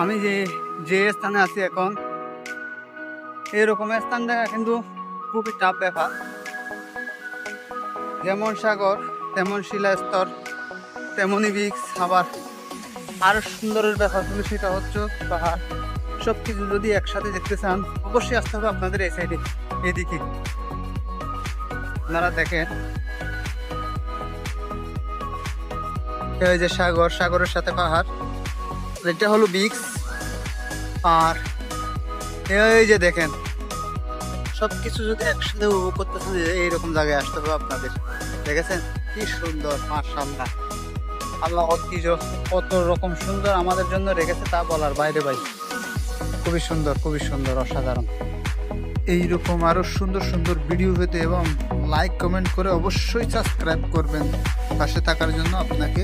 আমি যে যে স্থানে আছি এখন, এরকম স্থান দেখা কিন্তু খুবই টাফ ব্যাপার। যেমন সাগর তেমন শিলাস্তর তেমনই বিক্স, আবার আরো সুন্দরের ব্যাপার হলো সেটা হচ্ছে পাহাড়। সবকিছু যদি একসাথে দেখতে চান অবশ্যই আসতে হবে আপনাদের এই সাইডে, এদিকে আপনারা দেখেন এই যে সাগর, সাগরের সাথে পাহাড়, এটা হলো বিক্স। আর এই যে দেখেন সবকিছু যদি একসাথে উপভোগ করতেছেন এইরকম জায়গায় আসতে হবে আপনাদের। দেখেছেন কি সুন্দর, মাশাআল্লাহ। আল্লাহ কত রকম সুন্দর আমাদের জন্য রেখেছে তা বলার বাইরে ভাই। খুবই সুন্দর, খুবই সুন্দর, অসাধারণ। এইরকম আরো সুন্দর সুন্দর ভিডিও পেতে এবং লাইক কমেন্ট করে অবশ্যই সাবস্ক্রাইব করবেন। পাশে থাকার জন্য আপনাকে